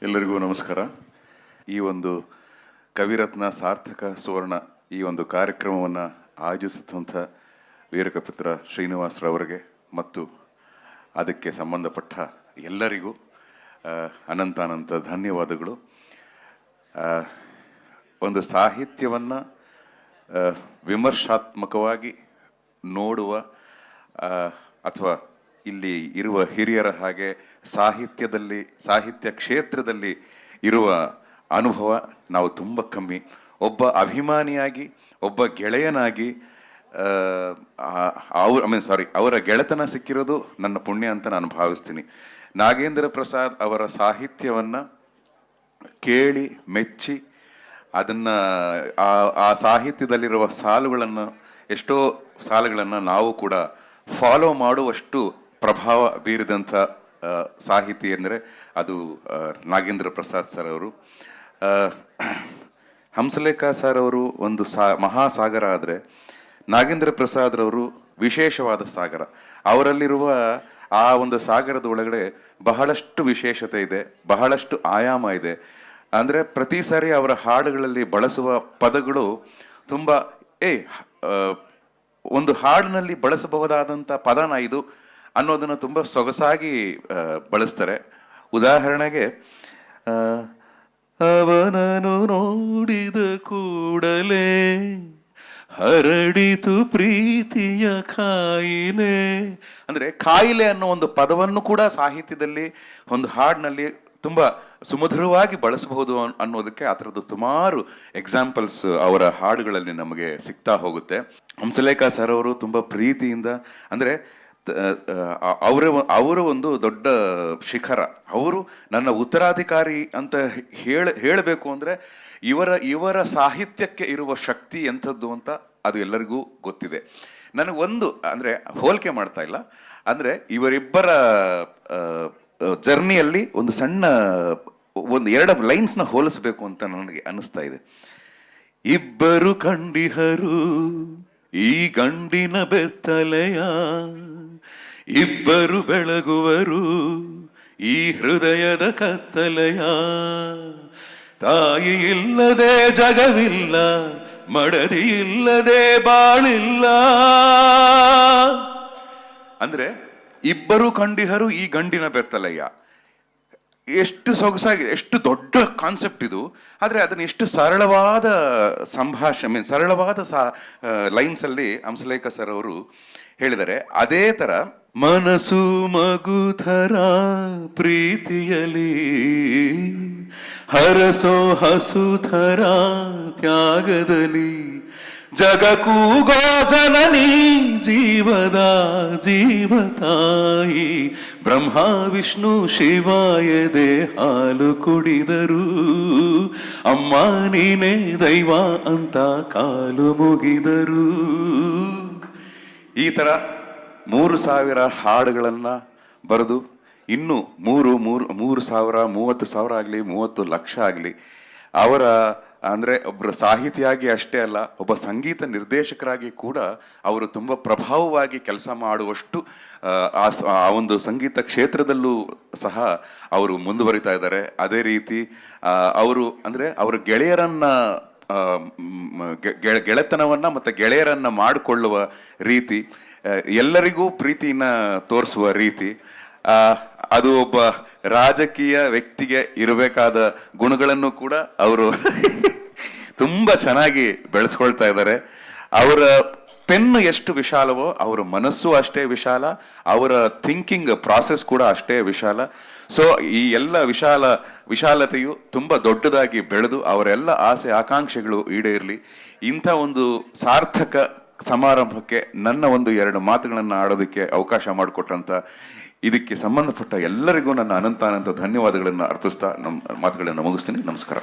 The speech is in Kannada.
ಎಲ್ಲರಿಗೂ ನಮಸ್ಕಾರ. ಈ ಒಂದು ಕವಿರತ್ನ ಸಾರ್ಥಕ ಸುವರ್ಣ ಈ ಒಂದು ಕಾರ್ಯಕ್ರಮವನ್ನು ಆಯೋಜಿಸಿದಂಥ ವೀರಕಪುತ್ರ ಶ್ರೀನಿವಾಸರವರಿಗೆ ಮತ್ತು ಅದಕ್ಕೆ ಸಂಬಂಧಪಟ್ಟ ಎಲ್ಲರಿಗೂ ಅನಂತಾನಂತ ಧನ್ಯವಾದಗಳು. ಒಂದು ಸಾಹಿತ್ಯವನ್ನು ವಿಮರ್ಶಾತ್ಮಕವಾಗಿ ನೋಡುವ ಅಥವಾ ಇಲ್ಲಿ ಇರುವ ಹಿರಿಯರ ಹಾಗೆ ಸಾಹಿತ್ಯ ಕ್ಷೇತ್ರದಲ್ಲಿ ಇರುವ ಅನುಭವ ನಾವು ತುಂಬ ಕಮ್ಮಿ. ಒಬ್ಬ ಅಭಿಮಾನಿಯಾಗಿ ಒಬ್ಬ ಗೆಳೆಯನಾಗಿ ಅವರ ಗೆಳೆತನ ಸಿಕ್ಕಿರೋದು ನನ್ನ ಪುಣ್ಯ ಅಂತ ನಾನು ಭಾವಿಸ್ತೀನಿ. ನಾಗೇಂದ್ರ ಪ್ರಸಾದ್ ಅವರ ಸಾಹಿತ್ಯವನ್ನು ಕೇಳಿ ಮೆಚ್ಚಿ ಅದನ್ನು ಆ ಸಾಹಿತ್ಯದಲ್ಲಿರುವ ಎಷ್ಟೋ ಸಾಲುಗಳನ್ನು ನಾವು ಕೂಡ ಫಾಲೋ ಮಾಡುವಷ್ಟು ಪ್ರಭಾವ ಬೀರಿದಂಥ ಸಾಹಿತಿ ಅಂದರೆ ಅದು ನಾಗೇಂದ್ರ ಪ್ರಸಾದ್ ಸರ್ ಅವರು. ಹಂಸಲೇಖ ಸರ್ ಅವರು ಒಂದು ಮಹಾಸಾಗರ ಆದರೆ ನಾಗೇಂದ್ರ ಪ್ರಸಾದ್ರವರು ವಿಶೇಷವಾದ ಸಾಗರ. ಅವರಲ್ಲಿರುವ ಆ ಒಂದು ಸಾಗರದ ಒಳಗಡೆ ಬಹಳಷ್ಟು ವಿಶೇಷತೆ ಇದೆ, ಬಹಳಷ್ಟು ಆಯಾಮ ಇದೆ. ಅಂದರೆ ಪ್ರತಿ ಸಾರಿ ಅವರ ಹಾಡುಗಳಲ್ಲಿ ಬಳಸುವ ಪದಗಳು ತುಂಬ ಒಂದು ಹಾಡಿನಲ್ಲಿ ಬಳಸಬಹುದಾದಂಥ ಪದನ ಇದು ಅನ್ನೋದನ್ನು ತುಂಬ ಸೊಗಸಾಗಿ ಬಳಸ್ತಾರೆ. ಉದಾಹರಣೆಗೆ, ಅವನನ್ನು ನೋಡಿದ ಕೂಡಲೇ ಹರಡಿತು ಪ್ರೀತಿಯ ಕಾಯಿಲೆ. ಅಂದರೆ ಕಾಯಿಲೆ ಅನ್ನೋ ಒಂದು ಪದವನ್ನು ಕೂಡ ಸಾಹಿತ್ಯದಲ್ಲಿ ಒಂದು ಹಾಡಿನಲ್ಲಿ ತುಂಬ ಸುಮಧುರವಾಗಿ ಬಳಸಬಹುದು ಅನ್ನೋದಕ್ಕೆ ಆ ಥರದ್ದು ಸುಮಾರು ಎಕ್ಸಾಂಪಲ್ಸ್ ಅವರ ಹಾಡುಗಳಲ್ಲಿ ನಮಗೆ ಸಿಗ್ತಾ ಹೋಗುತ್ತೆ. ಹಂಸಲೇಖ ಸರ್ ಅವರು ತುಂಬ ಪ್ರೀತಿಯಿಂದ, ಅಂದರೆ ಅವರ ಒಂದು ದೊಡ್ಡ ಶಿಖರ. ಅವರು ನನ್ನ ಉತ್ತರಾಧಿಕಾರಿ ಅಂತ ಹೇಳಬೇಕು ಅಂದರೆ ಇವರ ಸಾಹಿತ್ಯಕ್ಕೆ ಇರುವ ಶಕ್ತಿ ಎಂಥದ್ದು ಅಂತ ಅದು ಎಲ್ಲರಿಗೂ ಗೊತ್ತಿದೆ. ನನಗೊಂದು ಅಂದರೆ ಹೋಲಿಕೆ ಮಾಡ್ತಾ ಇಲ್ಲ, ಅಂದರೆ ಇವರಿಬ್ಬರ ಜರ್ನಿಯಲ್ಲಿ ಒಂದು ಸಣ್ಣ ಎರಡು ಲೈನ್ಸ್ನ ಹೋಲಿಸ್ಬೇಕು ಅಂತ ನನಗೆ ಅನಿಸ್ತಾ ಇದೆ. ಇಬ್ಬರು ಕಂಡಿಹರು ಈ ಗಂಡಿನ ಬೆತ್ತಲೆಯ, ಇಬ್ಬರು ಬೆಳಗುವರು ಈ ಹೃದಯದ ಕತ್ತಲೆಯ, ತಾಯಿ ಇಲ್ಲದೆ ಜಗವಿಲ್ಲ, ಮಡದಿ ಇಲ್ಲದೆ ಬಾಳಿಲ್ಲ. ಅಂದ್ರೆ ಇಬ್ಬರು ಕಂಡಿಹರು ಈ ಗಂಡಿನ ಬೆತ್ತಲೆಯ, ಎಷ್ಟು ಸೊಗಸಾಗಿ, ಎಷ್ಟು ದೊಡ್ಡ ಕಾನ್ಸೆಪ್ಟ್ ಇದು. ಆದರೆ ಅದನ್ನು ಎಷ್ಟು ಸರಳವಾದ ಸರಳವಾದ ಲೈನ್ಸ್ ಅಲ್ಲಿ ಹಂಸಲೇಖ ಸರ್ ಅವರು ಹೇಳಿದ್ದಾರೆ. ಅದೇ ತರ ಮನಸ್ಸು ಮಗುಥರ ಪ್ರೀತಿಯಲಿ, ಹರಸೋ ಹಸುಥರ ತ್ಯಾಗದಲ್ಲಿ, ಜಗಕ್ಕೂಗೋ ಜನನಿ ಜೀವದ ಜೀವತಾಯಿ, ಬ್ರಹ್ಮ ವಿಷ್ಣು ಶಿವಾಯದೆ ಹಾಲು ಕುಡಿದರು, ಅಮ್ಮ ನೀನೇ ದೈವ ಅಂತ ಕಾಲು ಮುಗಿದರು. ಈ ಥರ 3,000 ಹಾಡುಗಳನ್ನು ಬರೆದು ಇನ್ನು 3,000 30,000 ಆಗಲಿ 30 ಲಕ್ಷ ಆಗಲಿ ಅವರ, ಅಂದರೆ ಒಬ್ಬರ ಸಾಹಿತಿಯಾಗಿ ಅಷ್ಟೇ ಅಲ್ಲ, ಒಬ್ಬ ಸಂಗೀತ ನಿರ್ದೇಶಕರಾಗಿ ಕೂಡ ಅವರು ತುಂಬ ಪ್ರಭಾವವಾಗಿ ಕೆಲಸ ಮಾಡುವಷ್ಟು ಆ ಒಂದು ಸಂಗೀತ ಕ್ಷೇತ್ರದಲ್ಲೂ ಸಹ ಅವರು ಮುಂದುವರಿತಾ ಇದ್ದಾರೆ. ಅದೇ ರೀತಿ ಅವರು, ಅಂದರೆ ಅವರ ಗೆಳೆತನವನ್ನು ಮತ್ತು ಗೆಳೆಯರನ್ನ ಮಾಡಿಕೊಳ್ಳುವ ರೀತಿ, ಎಲ್ಲರಿಗೂ ಪ್ರೀತಿನ ತೋರಿಸುವ ರೀತಿ, ಅದು ಒಬ್ಬ ರಾಜಕೀಯ ವ್ಯಕ್ತಿಗೆ ಇರಬೇಕಾದ ಗುಣಗಳನ್ನು ಕೂಡ ಅವರು ತುಂಬ ಚೆನ್ನಾಗಿ ಬೆಳೆಸ್ಕೊಳ್ತಾ ಇದ್ದಾರೆ. ಅವರ ಪೆನ್ನು ಎಷ್ಟು ವಿಶಾಲವೋ ಅವರ ಮನಸ್ಸು ಅಷ್ಟೇ ವಿಶಾಲ, ಅವರ ಥಿಂಕಿಂಗ್ ಪ್ರಾಸೆಸ್ ಕೂಡ ಅಷ್ಟೇ ವಿಶಾಲ. ಸೊ ಈ ಎಲ್ಲ ವಿಶಾಲತೆಯು ತುಂಬ ದೊಡ್ಡದಾಗಿ ಬೆಳೆದು ಅವರೆಲ್ಲ ಆಸೆ ಆಕಾಂಕ್ಷೆಗಳು ಈಡೇರಲಿ. ಇಂಥ ಒಂದು ಸಾರ್ಥಕ ಸಮಾರಂಭಕ್ಕೆ ನನ್ನ ಒಂದು 2 ಮಾತುಗಳನ್ನು ಆಡೋದಕ್ಕೆ ಅವಕಾಶ ಮಾಡಿಕೊಟ್ರಂತ ಇದಕ್ಕೆ ಸಂಬಂಧಪಟ್ಟ ಎಲ್ಲರಿಗೂ ನನ್ನ ಅನಂತ ಧನ್ಯವಾದಗಳನ್ನು ಅರ್ಪಿಸ್ತಾ ನಮ್ಮ ಮಾತುಗಳನ್ನು ಮುಗಿಸ್ತೀನಿ. ನಮಸ್ಕಾರ.